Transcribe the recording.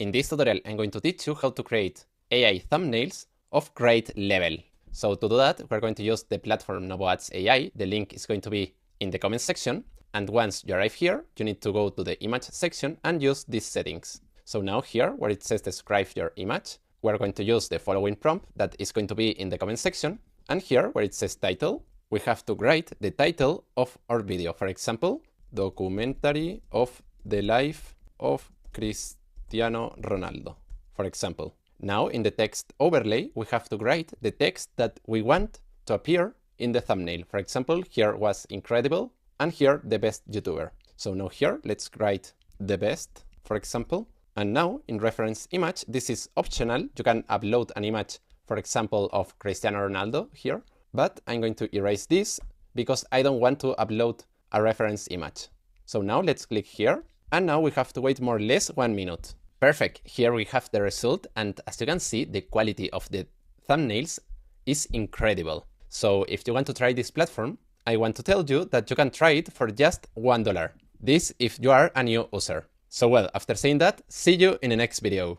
In this tutorial, I'm going to teach you how to create AI thumbnails of great level. So to do that, we're going to use the platform Novoads AI. The link is going to be in the comment section. And once you arrive here, you need to go to the image section and use these settings. So now here, where it says describe your image, we're going to use the following prompt that is going to be in the comment section. And here, where it says title, we have to write the title of our video. For example, documentary of the life of Cristiano Ronaldo, for example. Now in the text overlay, we have to write the text that we want to appear in the thumbnail. For example, here was incredible, and here the best YouTuber. So now here, let's write the best, for example. And now in reference image, this is optional. You can upload an image, for example, of Cristiano Ronaldo here, but I'm going to erase this because I don't want to upload a reference image. So now let's click here. And now we have to wait more or less 1 minute. Perfect, here we have the result, and as you can see, the quality of the thumbnails is incredible. So if you want to try this platform, I want to tell you that you can try it for just $1. This if you are a new user. So well, after saying that, see you in the next video.